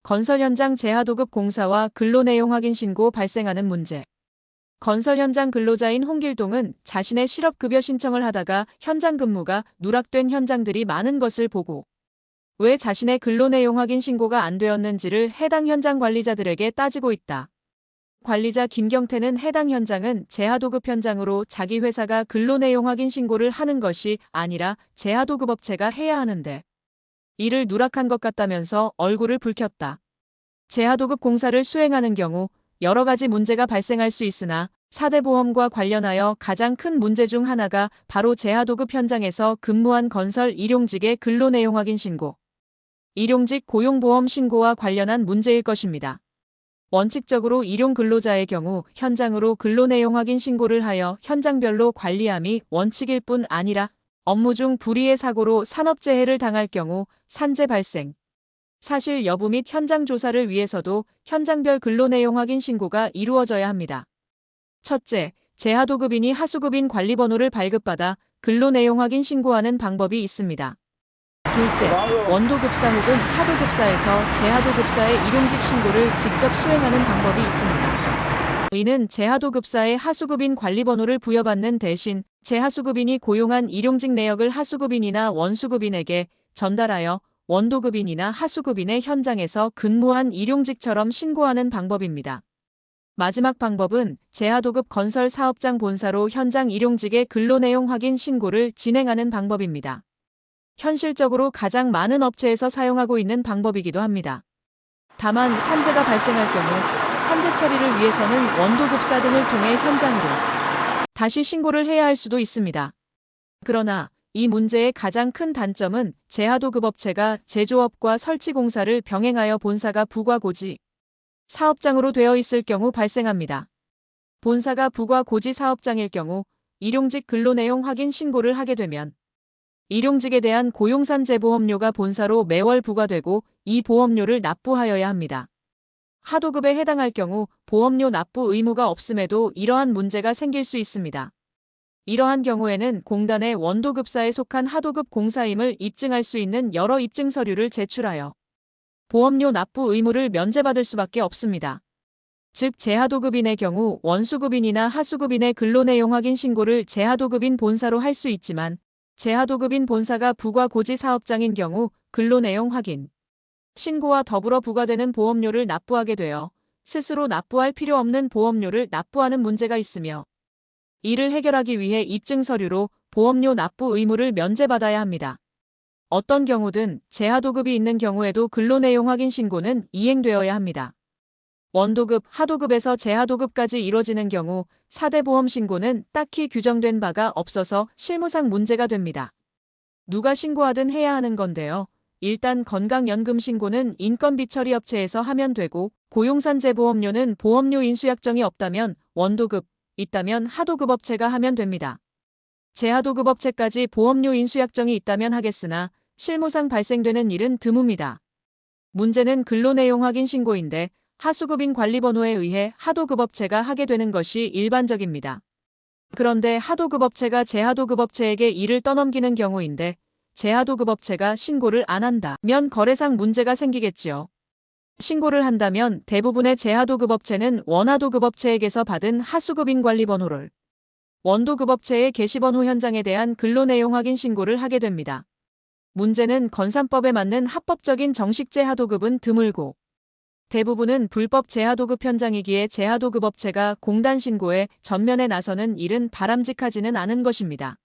건설 현장 재하도급 공사와 근로 내용 확인 신고 발생하는 문제. 건설 현장 근로자인 홍길동은 자신의 실업급여 신청을 하다가 현장 근무가 누락된 현장들이 많은 것을 보고 왜 자신의 근로 내용 확인 신고가 안 되었는지를 해당 현장 관리자들에게 따지고 있다. 관리자 김경태는 해당 현장은 재하도급 현장으로 자기 회사가 근로 내용 확인 신고를 하는 것이 아니라 재하도급 업체가 해야 하는데 이를 누락한 것 같다면서 얼굴을 붉혔다. 재하도급 공사를 수행하는 경우 여러 가지 문제가 발생할 수 있으나 4대 보험과 관련하여 가장 큰 문제 중 하나가 바로 재하도급 현장에서 근무한 건설 일용직의 근로 내용 확인 신고, 일용직 고용보험 신고와 관련한 문제일 것입니다. 원칙적으로 일용 근로자의 경우 현장으로 근로 내용 확인 신고를 하여 현장별로 관리함이 원칙일 뿐 아니라 업무 중 불의의 사고로 산업재해를 당할 경우 산재 발생, 사실 여부 및 현장 조사를 위해서도 현장별 근로 내용 확인 신고가 이루어져야 합니다. 첫째, 재하도급인이 하수급인 관리번호를 발급받아 근로 내용 확인 신고하는 방법이 있습니다. 둘째, 원도급사 혹은 하도급사에서 재하도급사의 일용직 신고를 직접 수행하는 방법이 있습니다. 이는 재하도급사의 하수급인 관리번호를 부여받는 대신 재하수급인이 고용한 일용직 내역을 하수급인이나 원수급인에게 전달하여 원도급인이나 하수급인의 현장에서 근무한 일용직처럼 신고하는 방법입니다. 마지막 방법은 재하도급 건설 사업장 본사로 현장 일용직의 근로 내용 확인 신고를 진행하는 방법입니다. 현실적으로 가장 많은 업체에서 사용하고 있는 방법이기도 합니다. 다만 산재가 발생할 경우 산재 처리를 위해서는 원도급사 등을 통해 현장으로 다시 신고를 해야 할 수도 있습니다. 그러나 이 문제의 가장 큰 단점은 재하도급 업체가 제조업과 설치 공사를 병행하여 본사가 부과 고지 사업장으로 되어 있을 경우 발생합니다. 본사가 부과 고지 사업장일 경우 일용직 근로 내용 확인 신고를 하게 되면 일용직에 대한 고용산재보험료가 본사로 매월 부과되고 이 보험료를 납부하여야 합니다. 하도급에 해당할 경우 보험료 납부 의무가 없음에도 이러한 문제가 생길 수 있습니다. 이러한 경우에는 공단의 원도급사에 속한 하도급 공사임을 입증할 수 있는 여러 입증 서류를 제출하여 보험료 납부 의무를 면제받을 수밖에 없습니다. 즉 재하도급인의 경우 원수급인이나 하수급인의 근로 내용 확인 신고를 재하도급인 본사로 할 수 있지만 재하도급인 본사가 부과 고지 사업장인 경우 근로 내용 확인 신고와 더불어 부과되는 보험료를 납부하게 되어 스스로 납부할 필요 없는 보험료를 납부하는 문제가 있으며 이를 해결하기 위해 입증 서류로 보험료 납부 의무를 면제받아야 합니다. 어떤 경우든 재하도급이 있는 경우에도 근로 내용 확인 신고는 이행되어야 합니다. 원도급, 하도급에서 재하도급까지 이뤄지는 경우 4대 보험 신고는 딱히 규정된 바가 없어서 실무상 문제가 됩니다. 누가 신고하든 해야 하는 건데요. 일단 건강연금 신고는 인건비처리업체에서 하면 되고 고용산재보험료는 보험료 인수약정이 없다면 원도급, 있다면 하도급 업체가 하면 됩니다. 재하도급 업체까지 보험료 인수약정이 있다면 하겠으나 실무상 발생되는 일은 드뭅니다. 문제는 근로 내용 확인 신고인데 하수급인 관리번호에 의해 하도급 업체가 하게 되는 것이 일반적입니다. 그런데 하도급 업체가 재하도급 업체에게 일을 떠넘기는 경우인데 재하도급 업체가 신고를 안 한다면 거래상 문제가 생기겠지요. 신고를 한다면 대부분의 재하도급 업체는 원하도급 업체에게서 받은 하수급인 관리번호를 원도급 업체의 게시번호 현장에 대한 근로 내용 확인 신고를 하게 됩니다. 문제는 건산법에 맞는 합법적인 정식 재하도급은 드물고 대부분은 불법 재하도급 현장이기에 재하도급 업체가 공단 신고에 전면에 나서는 일은 바람직하지는 않은 것입니다.